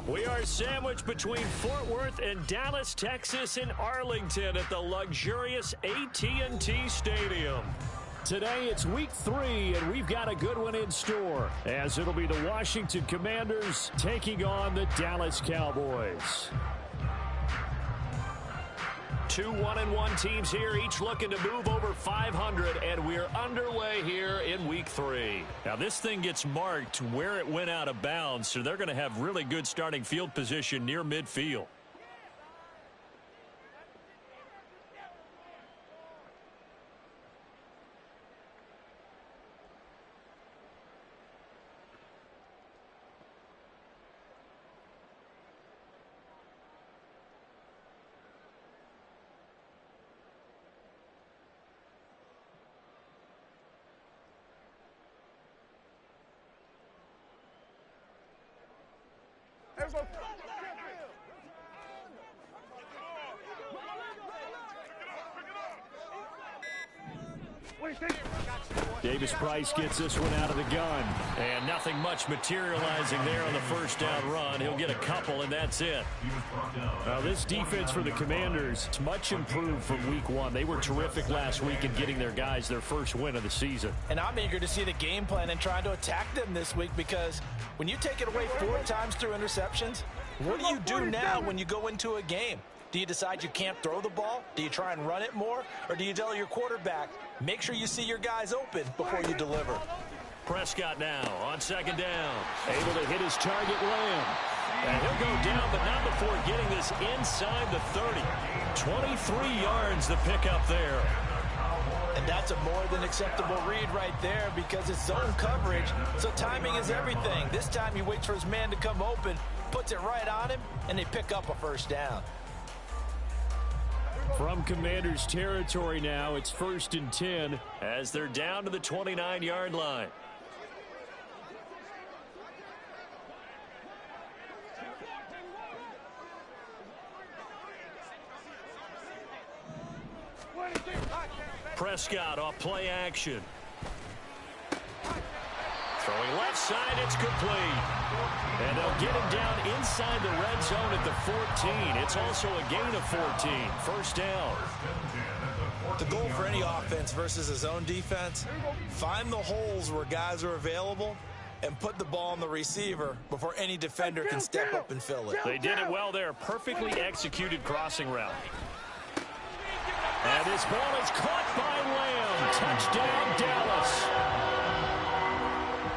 We are sandwiched between Fort Worth and Dallas, Texas, and Arlington at the luxurious AT&T Stadium. Today it's week 3, and we've got a good one in store, as it'll be the Washington Commanders taking on the Dallas Cowboys. 2 1-1 teams here, each looking to move over 500, and we're underway here in week 3. Now, this thing gets marked where it went out of bounds, so they're going to have really good starting field position near midfield. Davis Price gets this one out of the gun. And nothing much materializing there on the first down run. He'll get a couple, and that's it. Now, this defense for the Commanders is much improved from week 1. They were terrific last week in getting their guys their first win of the season. And I'm eager to see the game plan and trying to attack them this week, because when you take it away 4 times through interceptions, what do you do now when you go into a game? Do you decide you can't throw the ball? Do you try and run it more? Or do you tell your quarterback, make sure you see your guys open before you deliver? Prescott now on second down. Able to hit his target, Lamb. And he'll go down, but not before getting this inside the 30. 23 yards the pickup there. And that's a more than acceptable read right there, because it's zone coverage, so timing is everything. This time he waits for his man to come open, puts it right on him, and they pick up a first down. From Commanders territory now, it's 1st and 10 as they're down to the 29-yard line. Prescott off play action. Throwing left side, it's complete. And they'll get him down inside the red zone at the 14. It's also a gain of 14. First down. The goal for any offense versus a zone defense, find the holes where guys are available and put the ball on the receiver before any defender can step up and fill it. They did it well there. Perfectly executed crossing route. And this ball is caught by Lamb. Touchdown, Dallas.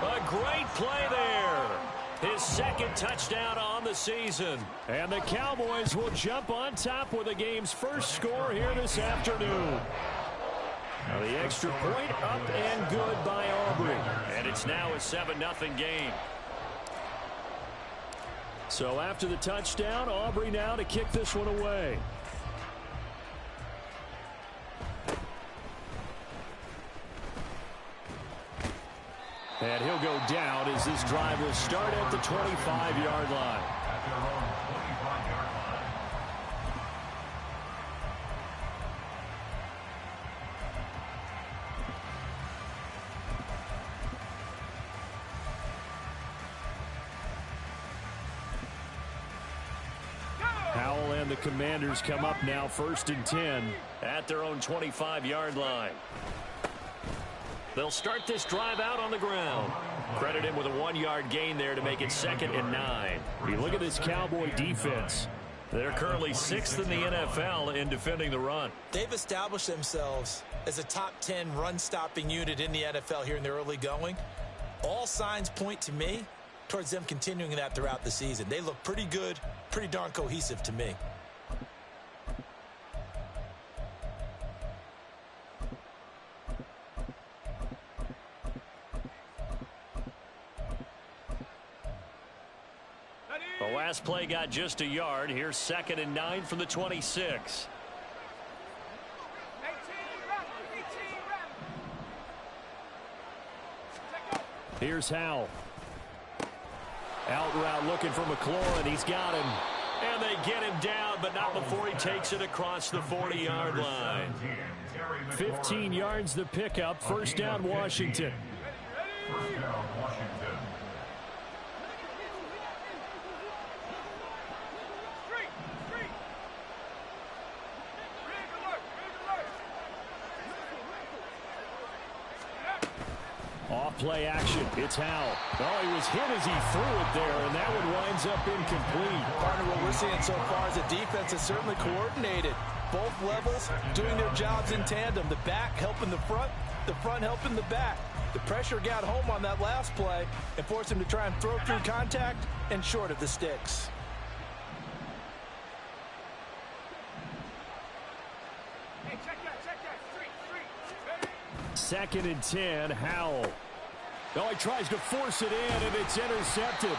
A great play there. His second touchdown on the season. And the Cowboys will jump on top with the game's first score here this afternoon. Now the extra point up and good by Aubrey. And it's now a 7-0 game. So after the touchdown, Aubrey now to kick this one away. And he'll go down as this drive will start at the 25-yard line. Howell and the Commanders come up now 1st and 10 at their own 25-yard line. They'll start this drive out on the ground. Credit him with a 1-yard gain there to make it 2nd and 9. You look at this Cowboy defense. They're currently 6th in the NFL in defending the run. They've established themselves as a top 10 run-stopping unit in the NFL here in the early going. All signs point to me towards them continuing that throughout the season. They look pretty good, pretty darn cohesive to me. The last play got just a yard. Here's 2nd and 9 from the 26. Here's Howell. Out route looking for McLaurin. He's got him. And they get him down, but not before he takes it across the 40-yard line. 15 yards the pickup. First down, Washington. play action. It's Howell. Oh, he was hit as he threw it there, and that one winds up incomplete. Partner, what we're seeing so far is the defense is certainly coordinated. Both levels doing their jobs in tandem. The back helping the front helping the back. The pressure got home on that last play and forced him to try and throw through contact and short of the sticks. Second and 10, Howell. Oh, he tries to force it in, and it's intercepted.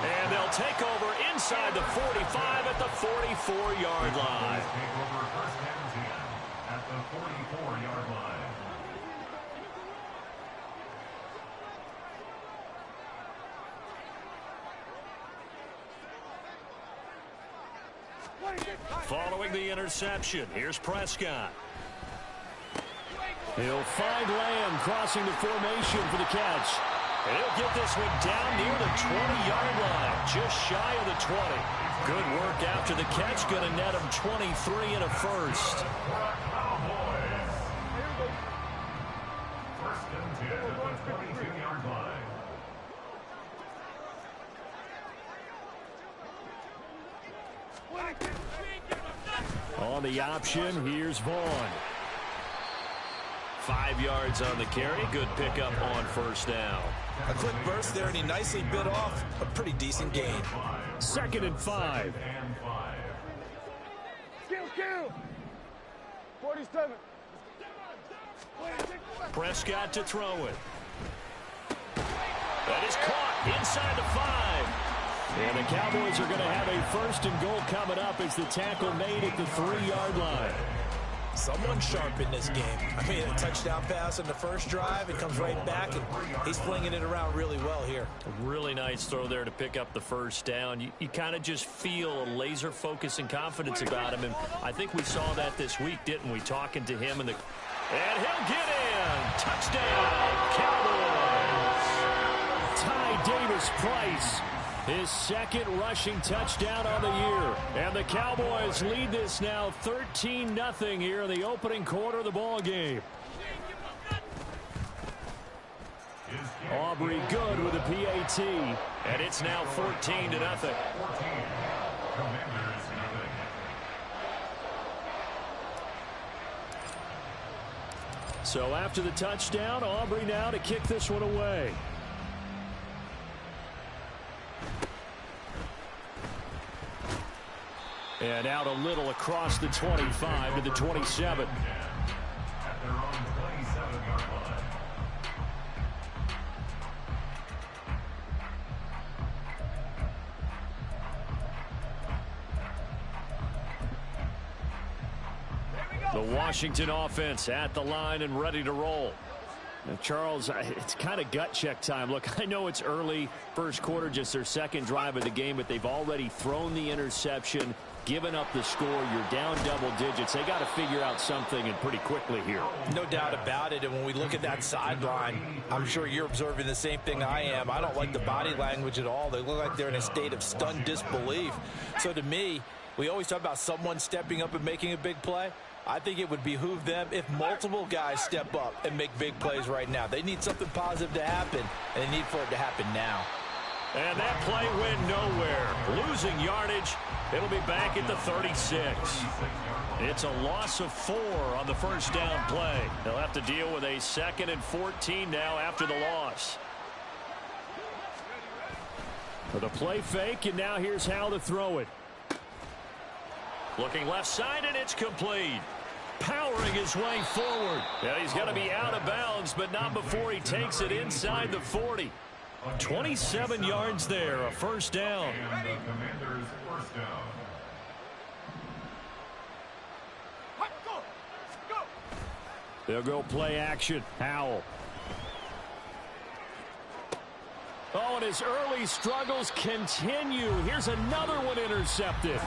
And they'll take over inside the 45 at the 44-yard line. Take over first and 10 at the 44-yard line. Following the interception, here's Prescott. He'll find Lamb crossing the formation for the catch. And he'll get this one down near the 20-yard line, just shy of the 20. Good work after the catch, going to net him 23 and a first. Cowboys. First and 10 at the 22-yard line. On the option, here's Vaughn. 5 yards on the carry. Good pickup on first down. A quick burst there, and he nicely bit off a pretty decent gain. Second and 5. Kill. 47. Prescott to throw it. That is caught inside the 5. And the Cowboys are going to have a first and goal coming up as the tackle made at the 3-yard line. Someone sharp in this game. I mean, a touchdown pass on the first drive. It comes right back, and he's flinging it around really well here. A really nice throw there to pick up the first down. You kind of just feel a laser focus and confidence about him, and I think we saw that this week, didn't we? Talking to him, and he'll get in. Touchdown, Cowboys. Ty Davis-Price, his second rushing touchdown on the year. And the Cowboys lead this now 13-0 here in the opening quarter of the ball game. Aubrey good with a PAT. And it's now 14-0. So after the touchdown, Aubrey now to kick this one away. And out a little across the 25 to the 27. At their own 27-yard line. The Washington offense at the line and ready to roll. Now, Charles, it's kind of gut check time. Look, I know it's early, first quarter, just their second drive of the game, but they've already thrown the interception, given up the score. You're down double digits. They got to figure out something, and pretty quickly here. No doubt about it. And when we look at that sideline, I'm sure you're observing the same thing I am. I don't like the body language at all. They look like they're in a state of stunned disbelief. So to me, we always talk about someone stepping up and making a big play. I think it would behoove them if multiple guys step up and make big plays right now. They need something positive to happen, and they need for it to happen now. And that play went nowhere. Losing yardage. It'll be back at the 36. It's a loss of 4 on the first down play. They'll have to deal with a 2nd and 14 now after the loss. For the play fake, and now here's how to throw it. Looking left side, and it's complete. Powering his way forward. Yeah, he's going to be out of bounds, but not before he takes it inside the 40. 27 yards there, a first down. And the Commanders' first down. They'll go play action. Howell. Oh, and his early struggles continue. Here's another one intercepted.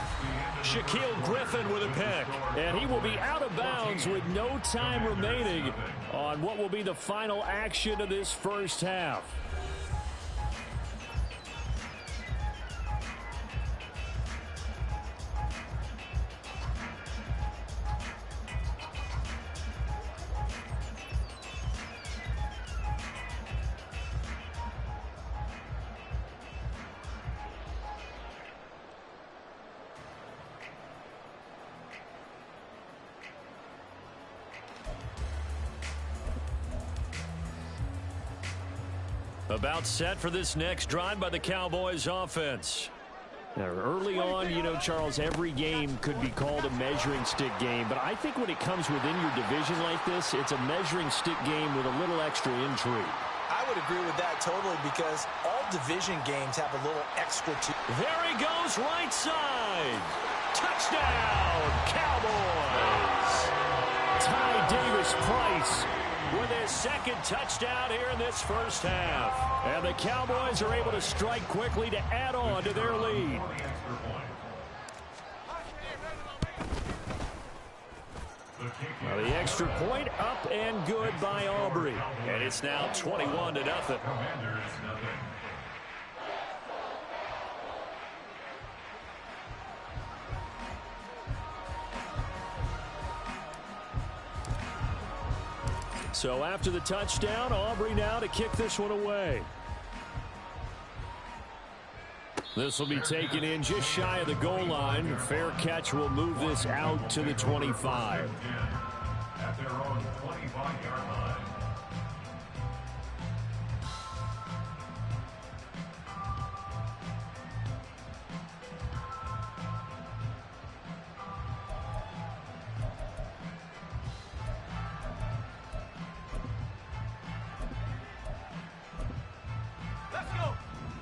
Shaquille Griffin with a pick. And he will be out of bounds with no time remaining on what will be the final action of this first half. About set for this next drive by the Cowboys offense. Now, early on, you know, Charles, every game could be called a measuring stick game. But I think when it comes within your division like this, it's a measuring stick game with a little extra intrigue. I would agree with that totally because all division games have a little extra to. There he goes, right side. Touchdown, Cowboys. Ty Davis-Price with his second touchdown here in this first half. And the Cowboys are able to strike quickly to add on to their lead. Well, the extra point up and good by Aubrey. And it's now 21-0. So after the touchdown, Aubrey now to kick this one away. This will be taken in just shy of the goal line. Fair catch will move this out to the 25. At their own 25-yard line.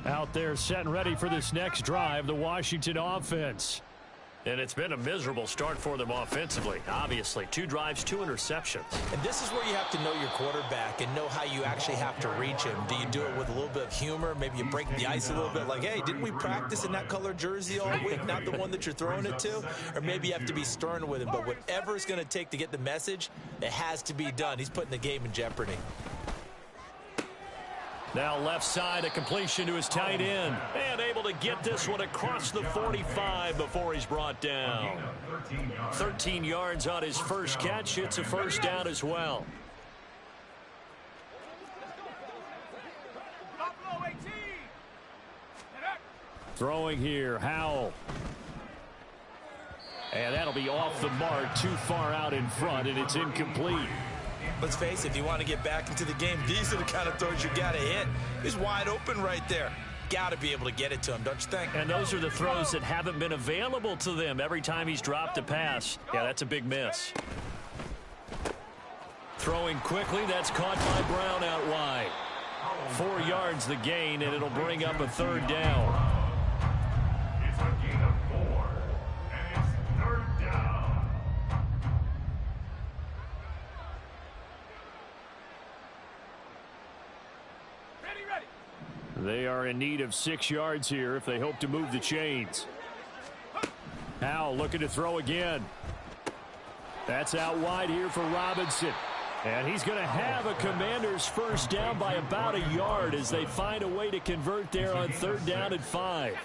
Out there set and ready for this next drive, the Washington offense. And it's been a miserable start for them offensively. Obviously, 2 drives, 2 interceptions. And this is where you have to know your quarterback and know how you actually have to reach him. Do you do it with a little bit of humor? Maybe you break the ice a little bit like, hey, didn't we practice in that color jersey all week, not the one that you're throwing it to? Or maybe you have to be stern with him. But whatever it's going to take to get the message, it has to be done. He's putting the game in jeopardy. Now left side, a completion to his tight end. And able to get this one across the 45 before he's brought down. 13 yards on his first catch. It's a first down as well. Throwing here, Howell. And that'll be off the mark, too far out in front, and it's incomplete. Let's face it, if you want to get back into the game, these are the kind of throws you got to hit. He's wide open right there. Got to be able to get it to him, don't you think? And those are the throws that haven't been available to them every time he's dropped a pass. Yeah, that's a big miss. Throwing quickly, that's caught by Brown out wide. 4 yards the gain, and it'll bring up a third down. It's a gain of 4, and it's 3rd down. They are in need of 6 yards here if they hope to move the chains. Howell looking to throw again. That's out wide here for Robinson. And he's going to have a Commander's first down by about a yard as they find a way to convert there on 3rd down and 5.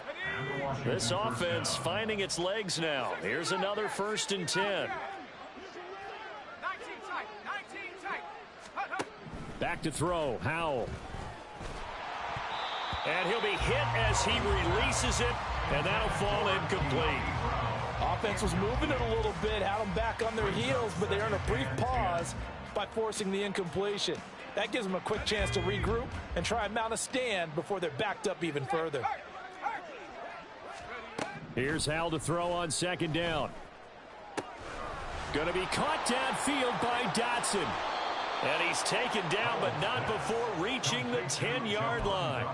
This offense finding its legs now. Here's another 1st and 10. Back to throw, Howell. And he'll be hit as he releases it, and that'll fall incomplete. Offense was moving it a little bit, had them back on their heels, but they earned a brief pause by forcing the incompletion. That gives them a quick chance to regroup and try and mount a stand before they're backed up even further. Here's Howell to throw on 2nd down. Going to be caught downfield by Dotson. And he's taken down, but not before reaching the 10-yard line.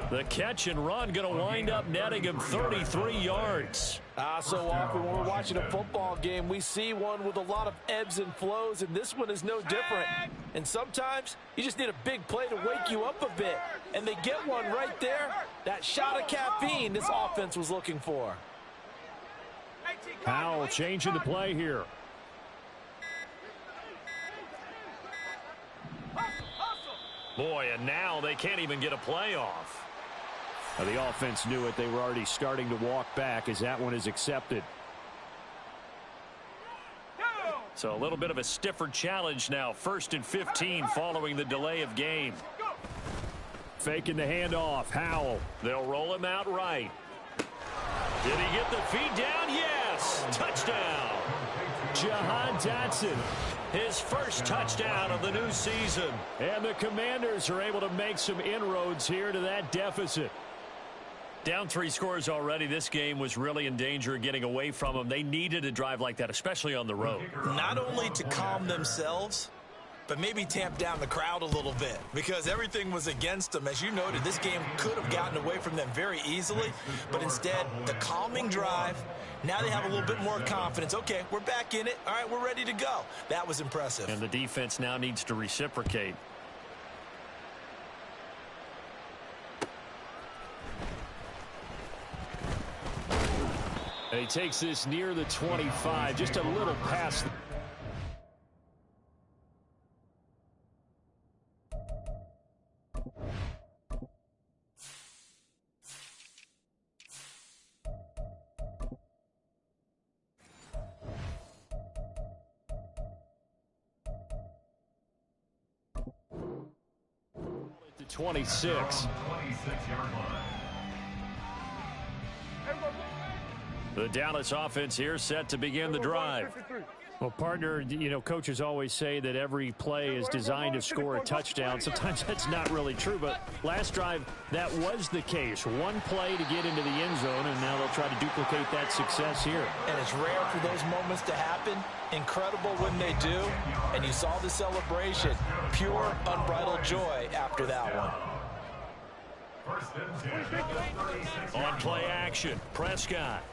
The catch and run going to wind up netting him 33 yards. So often when we're watching a football game, we see one with a lot of ebbs and flows, and this one is no different. And sometimes you just need a big play to wake you up a bit. And they get one right there. That shot of caffeine this offense was looking for. Howell changing the play here. Boy, and now they can't even get a play off. Now, the offense knew it. They were already starting to walk back as that one is accepted. So a little bit of a stiffer challenge now. 1st and 15 following the delay of game. Faking the handoff. Howell. They'll roll him out right. Did he get the feet down? Yes. Touchdown. Jahan Dotson. his first touchdown of the new season. And the Commanders are able to make some inroads here to that deficit. Down 3 scores already. This game was really in danger of getting away from them. They needed a drive like that, especially on the road. Not only to calm themselves, but maybe tamp down the crowd a little bit because everything was against them. As you noted, this game could have gotten away from them very easily, but instead, the calming drive, now they have a little bit more confidence. Okay, we're back in it. All right, we're ready to go. That was impressive. And the defense now needs to reciprocate. And he takes this near the 25, just a little past. The 26. The Dallas offense here set to begin the drive. Well, partner, you know, coaches always say that every play is designed to score a touchdown. Sometimes that's not really true, but last drive, that was the case. One play to get into the end zone, and now they'll try to duplicate that success here. And it's rare for those moments to happen. Incredible when they do. And you saw the celebration. Pure, unbridled joy after that one. On play action, Prescott.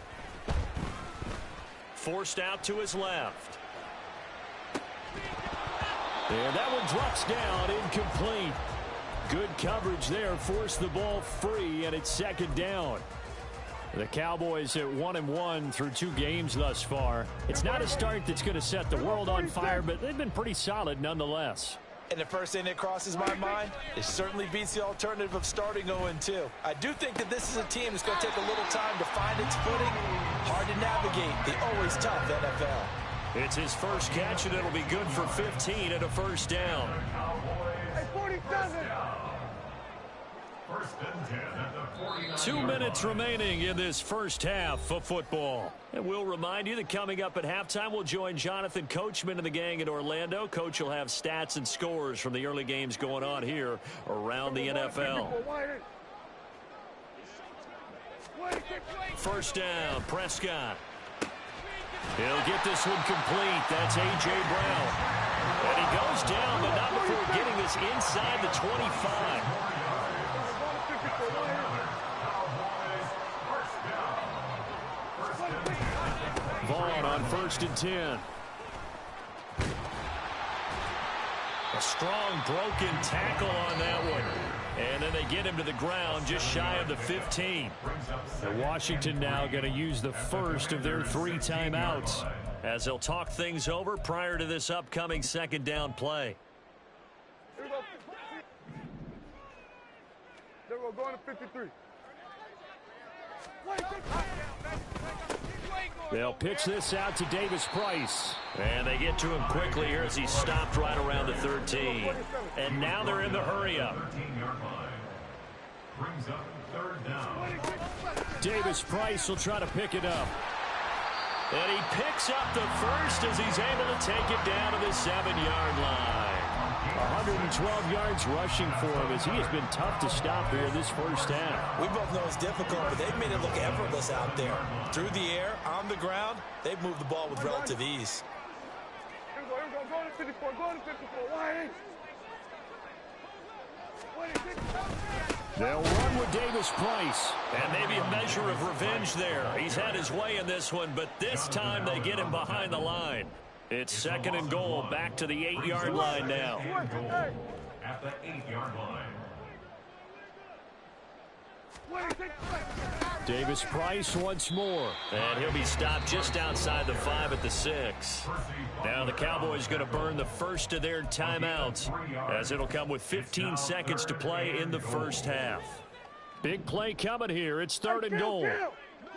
Forced out to his left. And that one drops down, incomplete. Good coverage there, forced the ball free, and it's second down. The Cowboys at 1-1 through 2 games thus far. It's not a start that's going to set the world on fire, but they've been pretty solid nonetheless. And the first thing that crosses my mind, it certainly beats the alternative of starting 0-2. I do think that this is a team that's going to take a little time to find its footing. Hard to navigate the always tough NFL. It's his first catch, and it'll be good for 15 and a first down. Hey, 47. 2 minutes remaining in this first half of football. And we'll remind you that coming up at halftime, we'll join Jonathan Coachman and the gang in Orlando. Coach will have stats and scores from the early games going on here around the NFL. First down, Prescott. He'll get this one complete. That's A.J. Brown. And he goes down, but not before getting this inside the 25. Vaughn on 1st and 10. A strong broken tackle on that one. And then they get him to the ground just shy of the 15. And Washington now going to use the first of their 3 timeouts as they'll talk things over prior to this upcoming second down play. There we go, going to 53. They'll pitch this out to Davis Price. And they get to him quickly here as he stopped right around the 13. And now they're in the hurry-up. Davis Price will try to pick it up. And he picks up the first as he's able to take it down to the 7-yard line. 112 yards rushing for him as he has been tough to stop here this first half. We both know it's difficult, but they've made it look effortless out there. Through the air, on the ground, they've moved the ball with relative ease. Here we go, go to 54, go to 54. Why? They'll run with Davis Price. And maybe a measure of revenge there. He's had his way in this one, but this time they get him behind the line. It's 2nd and goal, back to the 8-yard line now. At the 8-yard line. Davis Price once more. And he'll be stopped just outside the 5 at the 6. Now the Cowboys going to burn the first of their timeouts as it'll come with 15 seconds to play in the first half. Big play coming here. It's 3rd and goal.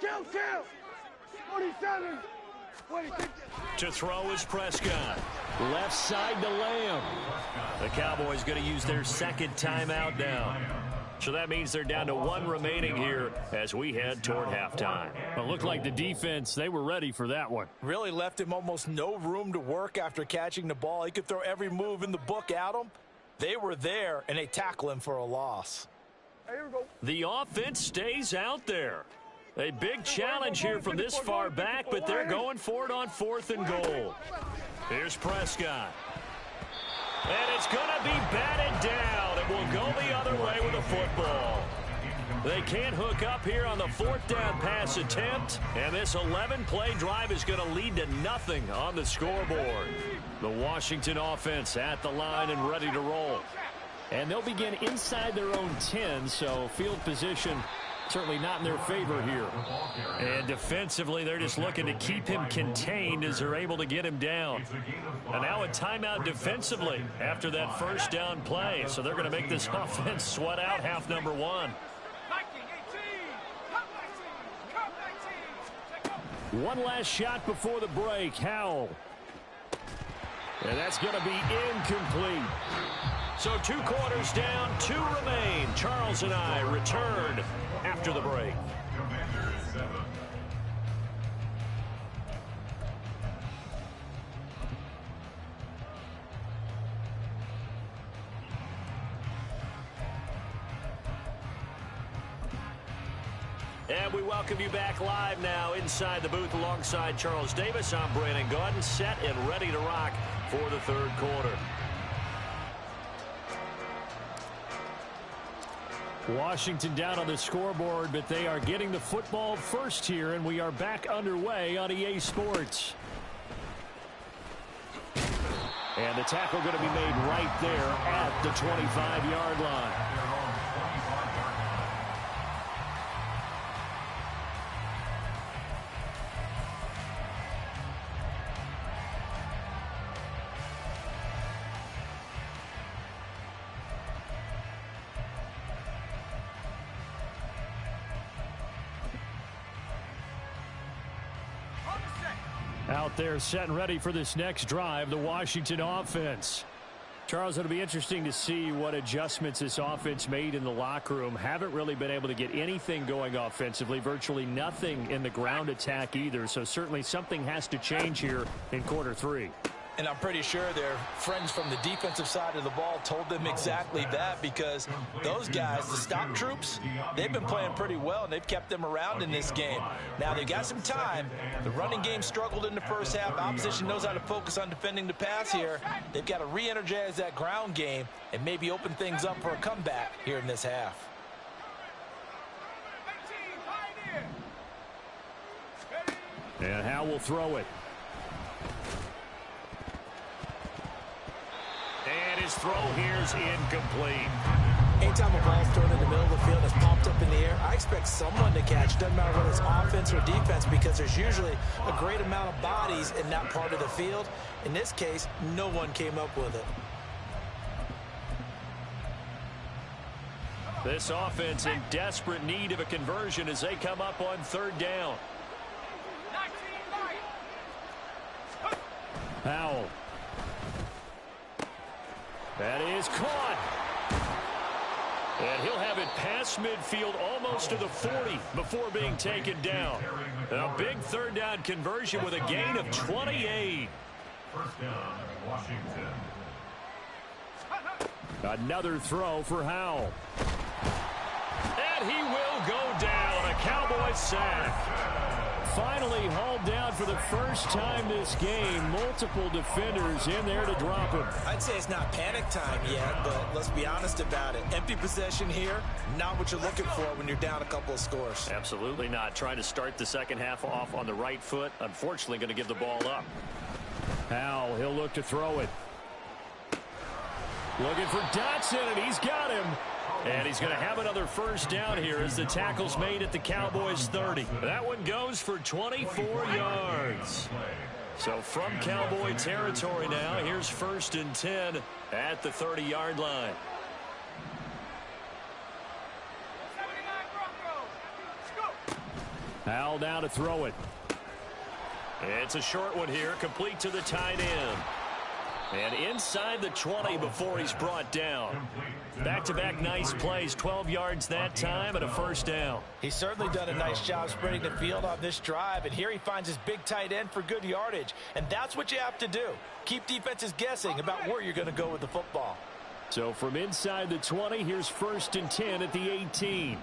Kill. 47. To throw is Prescott. Left side to Lamb. The Cowboys going to use their 2nd timeout now. So that means they're down to 1 remaining here as we head toward halftime. Well, it looked like the defense, they were ready for that one. Really left him almost no room to work after catching the ball. He could throw every move in the book at him. They were there, and they tackle him for a loss. The offense stays out there. A big challenge here from this far back, but they're going for it on 4th and goal. Here's Prescott. And it's going to be batted down. It will go the other way with the football. They can't hook up here on the 4th down pass attempt, and this 11-play drive is going to lead to nothing on the scoreboard. The Washington offense at the line and ready to roll. And they'll begin inside their own 10, so field position certainly not in their favor here. And defensively, they're just looking to keep him contained as they're able to get him down. And now a timeout defensively after that first down play. So they're going to make this offense sweat out half number 1. One last shot before the break. Howell. And that's going to be incomplete. So 2 quarters down, 2 remain. Charles and I return after the break. And we welcome you back live now inside the booth alongside Charles Davis. I'm Brandon Gaudin, set and ready to rock for the 3rd quarter. Washington down on the scoreboard, but they are getting the football first here, and we are back underway on EA Sports. And the tackle going to be made right there at the 25-yard line. Out there set and ready for this next drive, the Washington offense. Charles, it'll be interesting to see what adjustments this offense made in the locker room. Haven't really been able to get anything going offensively, virtually nothing in the ground attack either. So certainly something has to change here in quarter 3. And I'm pretty sure their friends from the defensive side of the ball told them exactly that, because those guys, the stop troops, they've been playing pretty well, and they've kept them around in this game. Now, they've got some time. The running game struggled in the first half. Opposition knows how to focus on defending the pass here. They've got to re-energize that ground game and maybe open things up for a comeback here in this half. And Howell will throw it. And his throw here's incomplete. Anytime a ball's thrown in the middle of the field and it's popped up in the air, I expect someone to catch. Doesn't matter whether it's offense or defense, because there's usually a great amount of bodies in that part of the field. In this case, no one came up with it. This offense in desperate need of a conversion as they come up on 3rd down. Howell. That is caught. And he'll have it past midfield almost to the 40 before being taken down. A big 3rd down conversion with a gain of 28. First down, Washington. Another throw for Howell. And he will go down. A Cowboys sack. Finally hauled down for the first time this game. Multiple defenders in there to drop him. I'd say it's not panic time yet, but let's be honest about it. Empty possession here, not what you're looking for when you're down a couple of scores. Absolutely not. Trying to start the second half off on the right foot. Unfortunately, going to give the ball up. Howell, he'll look to throw it. Looking for Dotson, and he's got him. And he's going to have another first down here as the tackle's made at the Cowboys 30. That one goes for 24 yards. So from Cowboy territory now, here's 1st and 10 at the 30-yard line. Howell down to throw it. It's a short one here, complete to the tight end. And inside the 20 before he's brought down. Back-to-back nice plays, 12 yards that time and a first down. He's certainly done a nice job spreading the field on this drive, and here he finds his big tight end for good yardage. And that's what you have to do. Keep defenses guessing about where you're going to go with the football. So from inside the 20, here's 1st and 10 at the 18.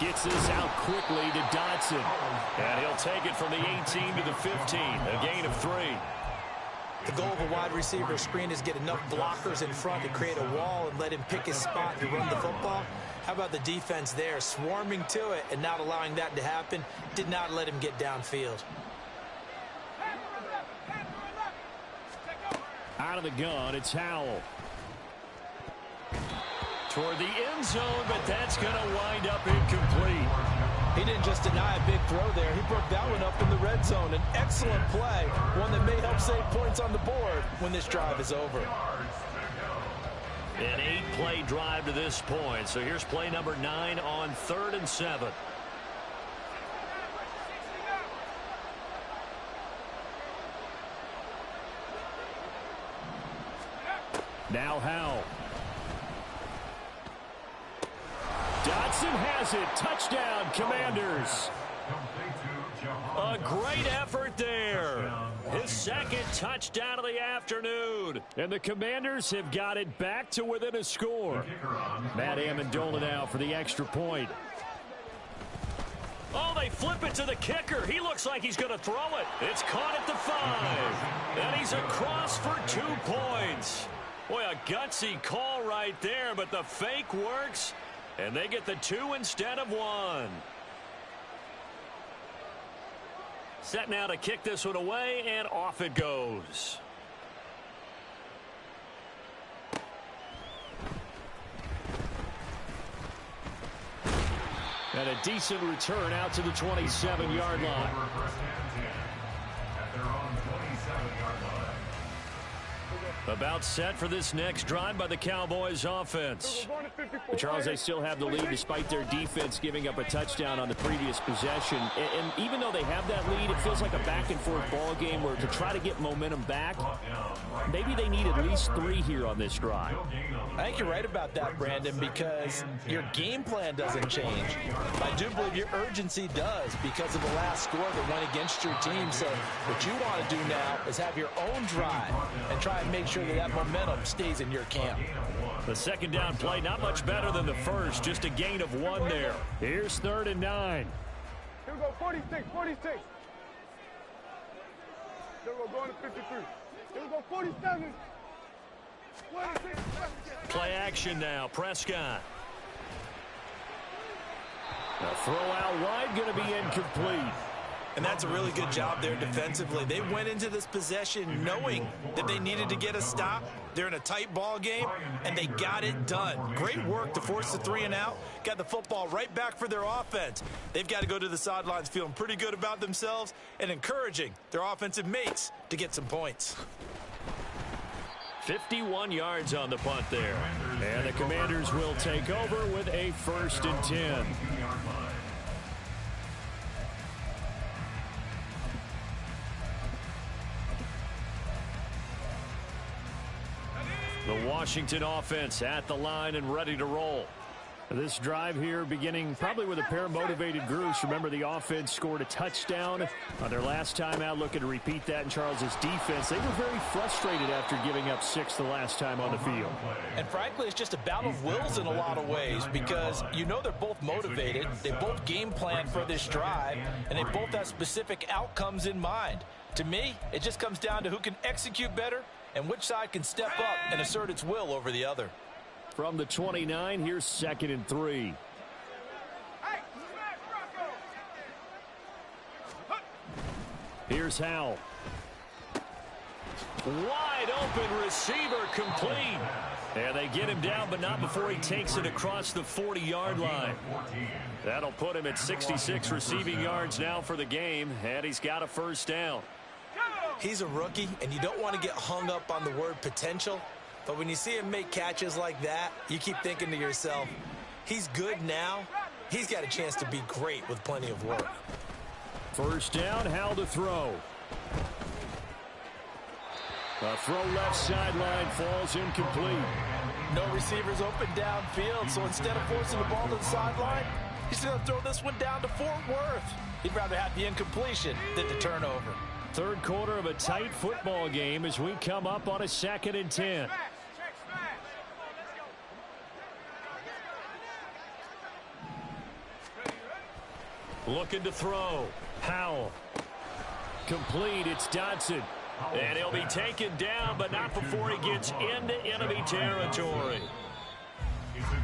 Gets this out quickly to Dotson. And he'll take it from the 18 to the 15, a gain of 3. The goal of a wide receiver screen is get enough blockers in front to create a wall and let him pick his spot to run the football. How about the defense there, swarming to it and not allowing that to happen? Did not let him get downfield. Out of the gun, it's Howell. Toward the end zone, but that's going to wind up incomplete. He didn't just deny a big throw there. He broke that one up in the red zone. An excellent play, one that may help save points on the board when this drive is over. An 8-play drive to this point. So here's play number 9 on 3rd and 7. Now Howell. Dotson has it. Touchdown, Commanders. A great effort there. His 2nd touchdown of the afternoon. And the Commanders have got it back to within a score. Matt Amendola now for the extra point. Oh, they flip it to the kicker. He looks like he's going to throw it. It's caught at the 5. And he's across for 2 points. Boy, a gutsy call right there, but the fake works. And they get the 2 instead of 1. Set now to kick this one away, and off it goes. And a decent return out to the 27-yard line. About set for this next drive by the Cowboys offense. Charles, they still have the lead despite their defense giving up a touchdown on the previous possession. And even though they have that lead, it feels like a back-and-forth ball game where to try to get momentum back, maybe they need at least 3 here on this drive. I think you're right about that, Brandon, because your game plan doesn't change. I do believe your urgency does because of the last score that went against your team. So what you want to do now is have your own drive and try and make sure that momentum stays in your camp. The 2nd down play, not much better than the first, just a gain of 1 there. Here's 3rd and 9. Here we go, 46, 46. Here we go, going to 53. Here we go, 47. 26. Play action now, Prescott. A throw out wide, going to be incomplete. And that's a really good job there defensively. They went into this possession knowing that they needed to get a stop. They're in a tight ball game, and they got it done. Great work to force the 3 and out. Got the football right back for their offense. They've got to go to the sidelines feeling pretty good about themselves and encouraging their offensive mates to get some points. 51 yards on the punt there. And the Commanders will take over with a 1st and 10. The Washington offense at the line and ready to roll. This drive here beginning probably with a pair of motivated groups. Remember, the offense scored a touchdown on their last time out, looking to repeat that in Charles's defense. They were very frustrated after giving up 6 the last time on the field. And frankly, it's just a battle of wills in a lot of ways because you know they're both motivated. They both game plan for this drive, and they both have specific outcomes in mind. To me, it just comes down to who can execute better and which side can step up and assert its will over the other. From the 29, here's 2nd and 3. Here's Howell. Wide open receiver complete. And they get him down, but not before he takes it across the 40-yard line. That'll put him at 66 receiving yards now for the game, and he's got a 1st down. He's a rookie, and you don't want to get hung up on the word potential. But when you see him make catches like that, you keep thinking to yourself, he's good now. He's got a chance to be great with plenty of work. First down, Howell to throw. A throw left sideline falls incomplete. No receivers open downfield, so instead of forcing the ball to the sideline, he's going to throw this one down to Fort Worth. He'd rather have the incompletion than the turnover. Third quarter of a tight football game as we come up on a 2nd and 10. Looking to throw. Howell. Complete. It's Dotson. And he'll be taken down, but not before he gets into enemy territory.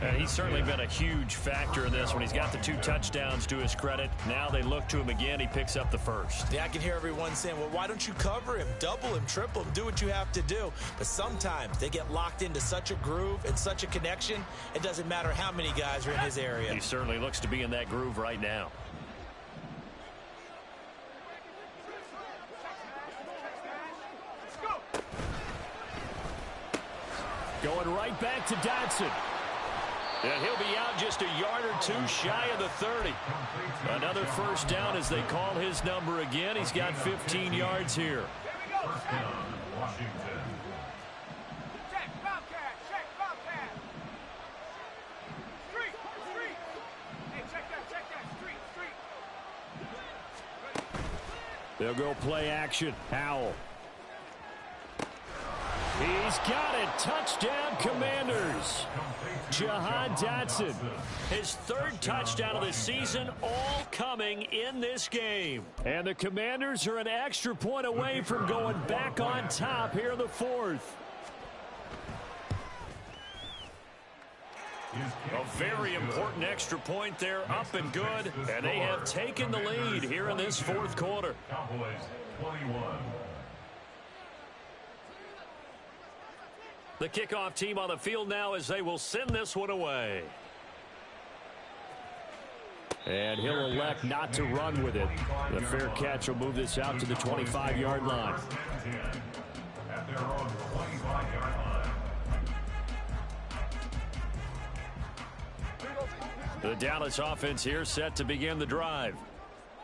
And he's certainly been a huge factor in this when he's got the 2 touchdowns to his credit. Now they look to him again. He picks up the first. Yeah, I can hear everyone saying, well, why don't you cover him, double him, triple him, do what you have to do. But sometimes they get locked into such a groove and such a connection, it doesn't matter how many guys are in his area. He certainly looks to be in that groove right now. Going right back to Dotson. And he'll be out just a yard or 2 shy of the 30. Another first down as they call his number again. He's got 15 yards here. First down, Washington. Check, Bobcat, check, Bobcat. Street, street. Hey, check that, street. They'll go play action. Howell. He's got it. Touchdown, Commanders. Jahan Dotson. His 3rd touchdown of the season, all coming in this game. And the Commanders are an extra point away from going back on top here in the 4th. A very important extra point there, up and good. And they have taken the lead here in this 4th quarter. Cowboys 21. The kickoff team on the field now as they will send this one away. And he'll elect not to run with it. The fair catch will move this out to the 25-yard line. At their own 25-yard line. The Dallas offense here set to begin the drive.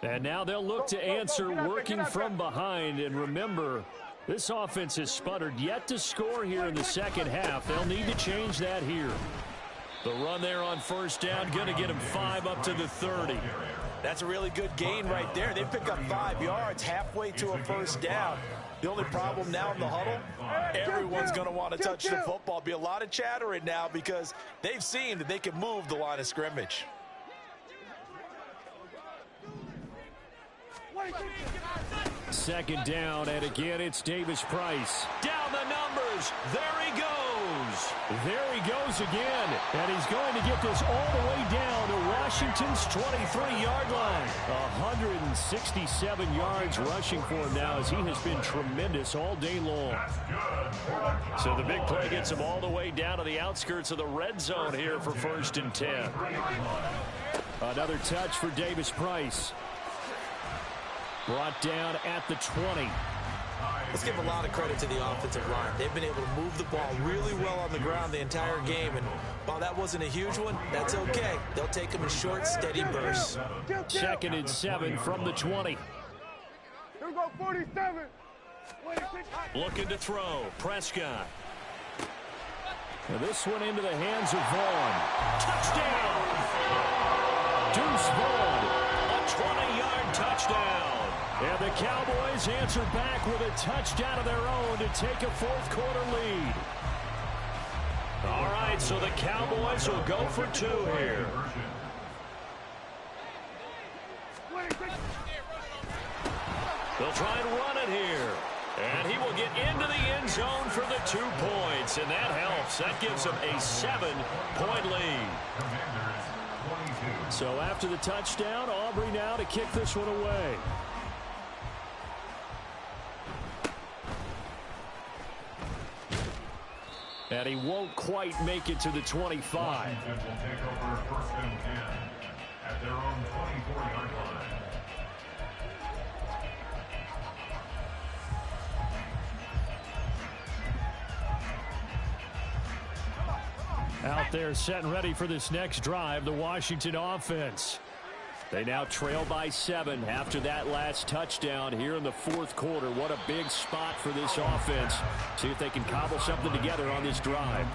And now they'll look to answer working from behind. And remember, this offense has sputtered yet to score here in the second half. They'll need to change that here. The run there on first down, going to get him 5 up to the 30. That's a really good gain right there. They pick up 5 yards halfway to a first down. The only problem now in the huddle, everyone's going to want to touch the football. Be a lot of chattering now because they've seen that they can move the line of scrimmage. Second down, and again, it's Davis Price. Down the numbers. There he goes. There he goes again, and he's going to get this all the way down to Washington's 23-yard line. 167 yards rushing for him now as he has been tremendous all day long. So the big play gets him all the way down to the outskirts of the red zone here for 1st and 10. Another touch for Davis Price. Brought down at the 20. Let's give a lot of credit to the offensive line. They've been able to move the ball really well on the ground the entire game. And while that wasn't a huge one, that's okay. They'll take them in short, steady bursts. 2nd and 7 from the 20. Here we go, 47. Looking to throw. Prescott. Now this one into the hands of Vaughn. Touchdown! Deuce Vaughn. A 20-yard touchdown. And the Cowboys answer back with a touchdown of their own to take a 4th quarter lead. All right, so the Cowboys will go for 2 here. They'll try and run it here. And he will get into the end zone for the 2 points. And that helps. That gives them a 7-point lead. So after the touchdown, Aubrey now to kick this one away. And he won't quite make it to the 25. Washington will take over 1st and 10 at their own 24-yard line. Out there set and ready for this next drive, the Washington offense. They now trail by 7 after that last touchdown here in the fourth quarter. What a big spot for this offense. See if they can cobble something together on this drive.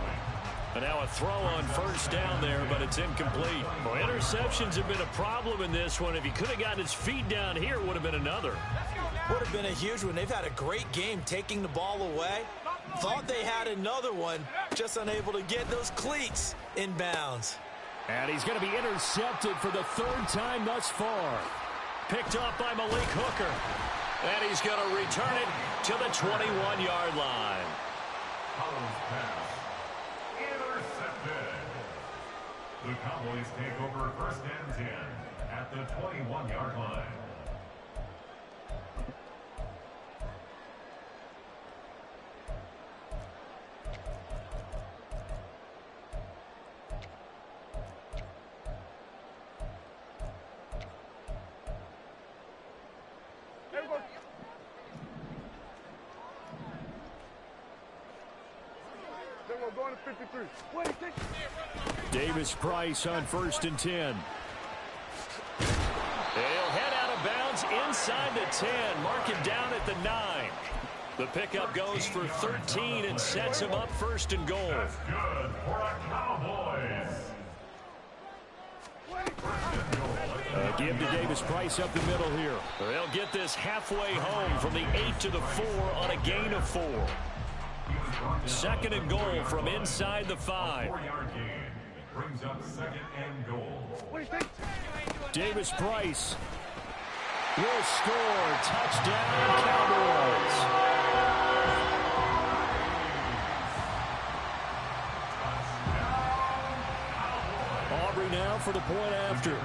And now a throw on first down there, but it's incomplete. Well, interceptions have been a problem in this one. If he could have gotten his feet down here, it would have been another. Would have been a huge one. They've had a great game taking the ball away. Thought they had another one, just unable to get those cleats in bounds. And he's going to be intercepted for the 3rd time thus far. Picked up by Malik Hooker. And he's going to return it to the 21-yard line. The Cowboys take over 1st and 10 at the 21-yard line. We're going to 53. Davis Price on 1st and 10. They'll head out of bounds inside the 10. Mark him down at the 9. The pickup goes for 13 and sets him up 1st and goal. That's good for a Cowboys. Give to Davis Price up the middle here. They'll get this halfway home from the 8 to the 4 on a gain of 4. 2nd and goal from inside the 5. 4-yard gain brings up 2nd and goal. Davis Price will score. Touchdown, Cowboys. Aubrey now for the point after.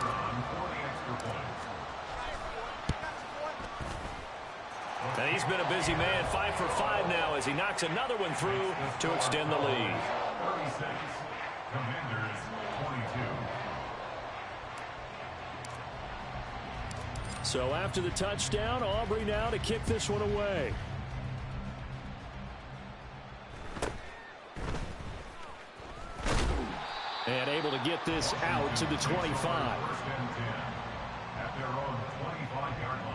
And he's been a busy man, 5 for 5 now as he knocks another one through to extend the lead. 36, Commanders 22. So after the touchdown, Aubrey now to kick this one away. And able to get this out to the 25. 1st and 10 at their own 25-yard line.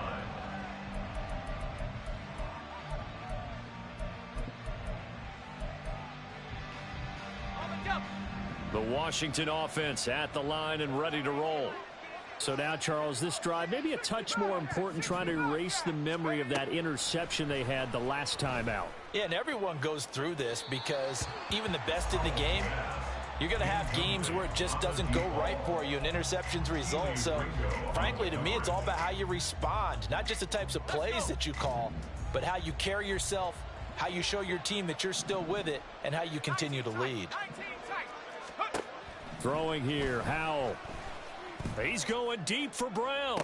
The Washington offense at the line and ready to roll. So now, Charles, this drive maybe a touch more important, trying to erase the memory of that interception they had the last time out. Yeah, and everyone goes through this because even the best in the game, you're going to have games where it just doesn't go right for you and interceptions result. So, frankly, to me, it's all about how you respond, not just the types of plays that you call, but how you carry yourself, how you show your team that you're still with it, and how you continue to lead. Throwing here, Howell. He's going deep for Brown.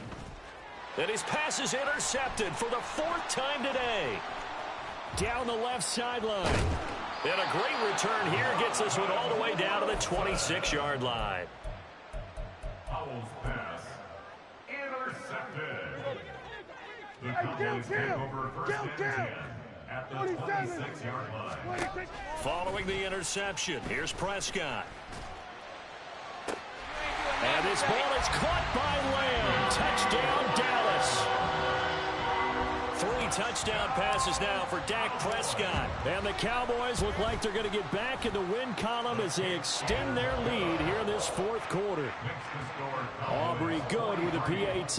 And his pass is intercepted for the 4th time today. Down the left sideline. And a great return here gets this one all the way down to the 26-yard line. Howell's pass intercepted. The Cowboys take over 1st and 10 at the 26-yard line. Following the interception, here's Prescott. And this ball is caught by Lamb. Touchdown, Dallas. 3 touchdown passes now for Dak Prescott. And the Cowboys look like they're going to get back in the win column as they extend their lead here in this 4th quarter. Aubrey good with a PAT.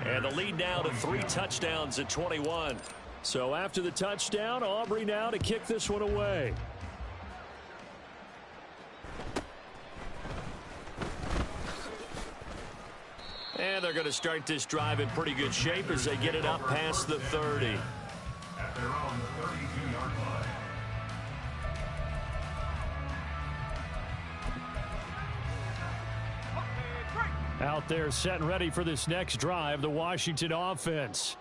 And the lead now to 3 touchdowns at 21. So after the touchdown, Aubrey now to kick this one away. And they're going to start this drive in pretty good shape as they get it up past the 30. At their own 32-yard line. Out there set and ready for this next drive, the Washington offense.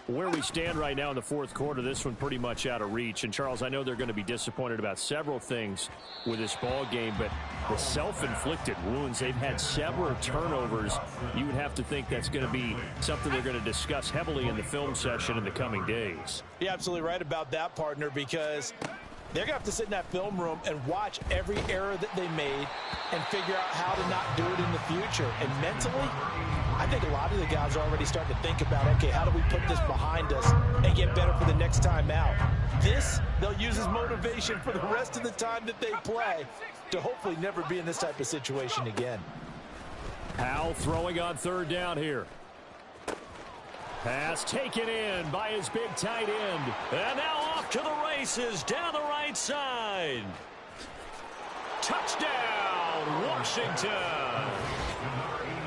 Where we stand right now in the 4th quarter, this one pretty much out of reach. And, Charles, I know they're going to be disappointed about several things with this ball game, but the self-inflicted wounds, they've had several turnovers. You would have to think that's going to be something they're going to discuss heavily in the film session in the coming days. You're absolutely right about that, partner, because they're going to have to sit in that film room and watch every error that they made and figure out how to not do it in the future. And mentally, I think a lot of the guys are already starting to think about, okay, how do we put this behind us and get better for the next time out? This, they'll use as motivation for the rest of the time that they play to hopefully never be in this type of situation again. Howell throwing on third down here. Pass taken in by his big tight end. And now off to the races down the right side. Touchdown, Washington.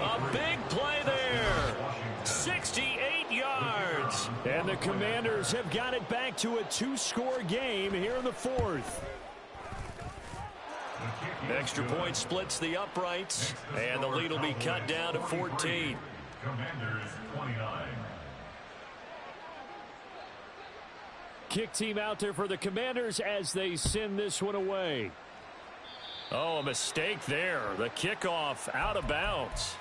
A big play there. 68 yards. And the Commanders have got it back to a 2-score game here in the fourth. Extra point splits the uprights, and the lead will be cut down to 14. Commanders 29. Kick team out there for the Commanders as they send this one away. Oh, a mistake there. The kickoff out of bounds.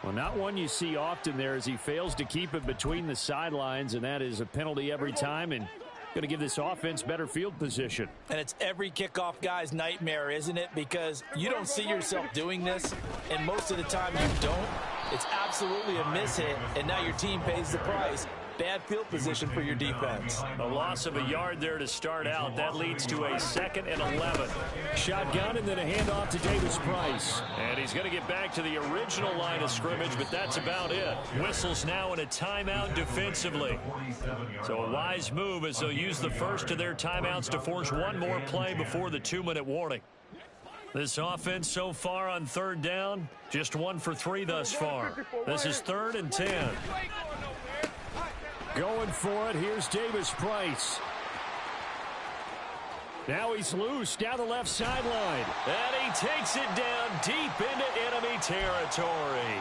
Well, not one you see often there as he fails to keep it between the sidelines, and that is a penalty every time and going to give this offense better field position. And it's every kickoff guy's nightmare, isn't it? Because you don't see yourself doing this, and most of the time you don't. It's absolutely a mishit, and now your team pays the price. Bad field position for your defense. A loss of a yard there to start out. That leads to a 2nd and 11. Shotgun and then a handoff to Davis Price. And he's going to get back to the original line of scrimmage, but that's about it. Whistles now in a timeout defensively. So a wise move as they'll use the first of their timeouts to force one more play before the 2-minute warning. This offense so far on third down, just 1 for 3 thus far. This is 3rd and 10. Going for it, here's Davis Price. Now he's loose down the left sideline. And he takes it down deep into enemy territory.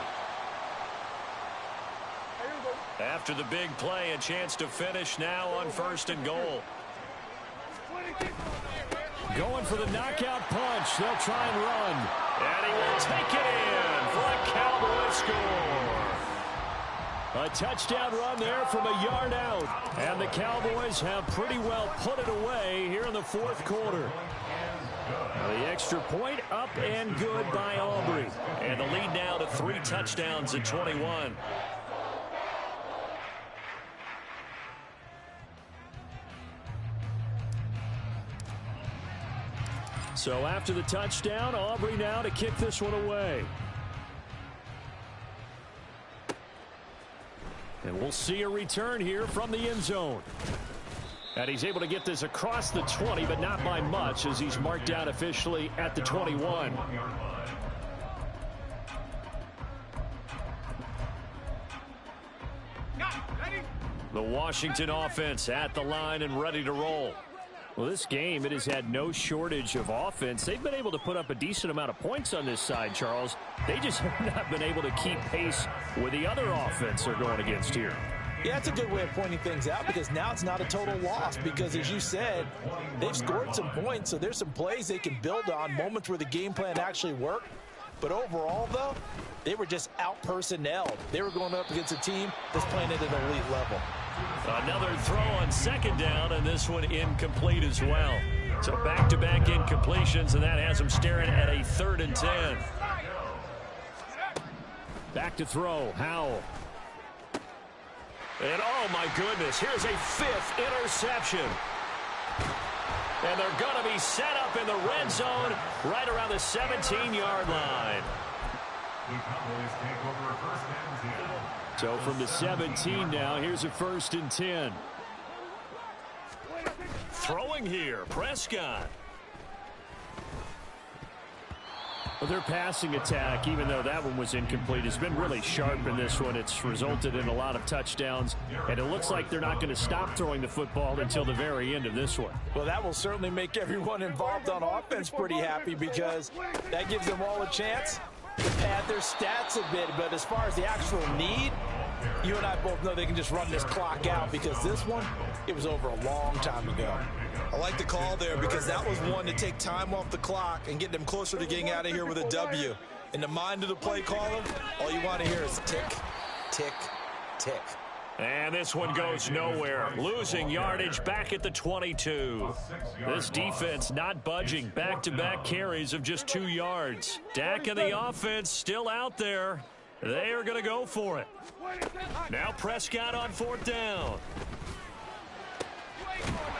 After the big play, a chance to finish now on 1st and goal. Going for the knockout punch. They'll try and run. And he will take it in for a Cowboy score. A touchdown run there from a yard out. And the Cowboys have pretty well put it away here in the fourth quarter. The extra point up and good by Aubrey. And the lead now to 3 touchdowns at 21. So after the touchdown, Aubrey now to kick this one away. And we'll see a return here from the end zone. And he's able to get this across the 20, but not by much as he's marked down officially at the 21. The Washington offense at the line and ready to roll. Well, this game, it has had no shortage of offense. They've been able to put up a decent amount of points on this side, Charles. They just have not been able to keep pace with the other offense they're going against here. Yeah, that's a good way of pointing things out because now it's not a total loss because, as you said, they've scored some points, so there's some plays they can build on, moments where the game plan actually worked. But overall, though, they were just out-personnelled. They were going up against a team that's playing at an elite level. Another throw on 2nd down, and this one incomplete as well. So back-to-back incompletions, and that has them staring at a 3rd and 10. Back to throw, Howell. And oh my goodness, here's a 5th interception. And they're going to be set up in the red zone right around the 17-yard line. So from the 17 now, here's a 1st and 10. Throwing here, Prescott. Well, their passing attack, even though that one was incomplete, has been really sharp in this one. It's resulted in a lot of touchdowns, and it looks like they're not going to stop throwing the football until the very end of this one. Well, that will certainly make everyone involved on offense pretty happy because that gives them all a chance to pad their stats a bit. But as far as the actual need, you and I both know they can just run this clock out because this one, it was over a long time ago. I like the call there because that was one to take time off the clock and get them closer to getting out of here with a W. In the mind of the play caller, all you want to hear is tick, tick, tick. And this one goes nowhere. Losing yardage back at the 22. This defense not budging. Back-to-back carries of just 2 yards. Dak and the offense still out there. They are going to go for it. Now Prescott on 4th down.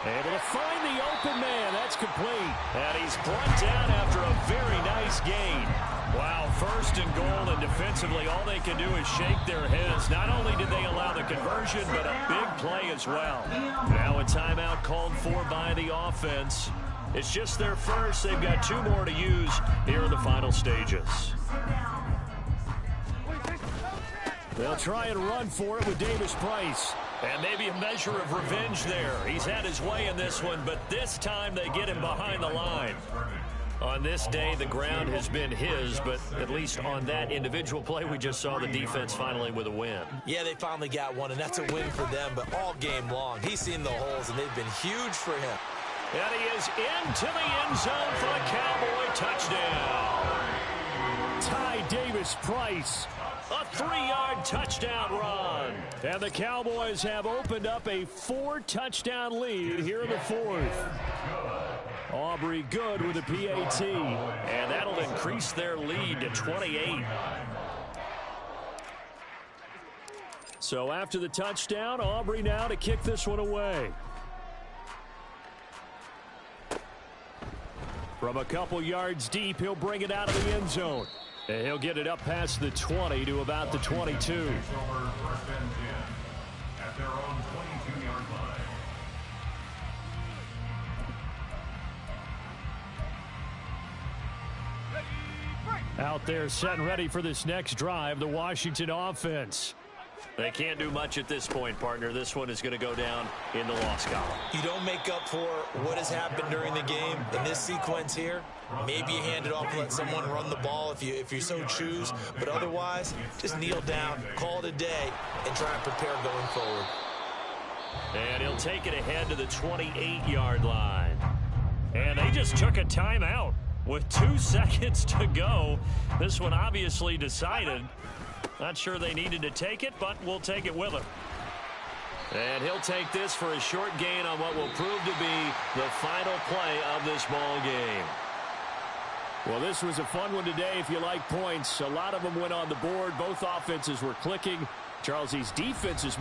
Able to find the open man. That's complete. And he's brought down after a very nice gain. Wow, 1st and goal, and defensively all they can do is shake their heads. Not only did they allow the conversion, but a big play as well. Now a timeout called for by the offense. It's just their first. They've got 2 more to use here in the final stages. They'll try and run for it with Davis Price. And maybe a measure of revenge there. He's had his way in this one, but this time they get him behind the line. On this day, the ground has been his, but at least on that individual play, we just saw the defense finally with a win. Yeah, they finally got one, and that's a win for them, but all game long, he's seen the holes, and they've been huge for him. And he is into the end zone for a Cowboy touchdown. Ty Davis Price. A 3-yard touchdown run. And the Cowboys have opened up a 4-touchdown lead here in the 4th. Aubrey Good with a PAT. And that'll increase their lead to 28. So after the touchdown, Aubrey now to kick this one away. From a couple yards deep, he'll bring it out of the end zone. And he'll get it up past the 20 to about the 22. At their own 22-yard line. Out there set and ready for this next drive, the Washington offense. They can't do much at this point, partner. This one is going to go down in the loss column. You don't make up for what has happened during the game in this sequence here. Maybe you hand it off and let someone run the ball if you so choose. But otherwise, just kneel down, call it a day, and try and prepare going forward. And he'll take it ahead to the 28-yard line. And they just took a timeout with 2 seconds to go. This one obviously decided. Not sure they needed to take it, but we'll take it with him. And he'll take this for a short gain on what will prove to be the final play of this ball game. Well, this was a fun one today if you like points. A lot of them went on the board. Both offenses were clicking. Charles, these defenses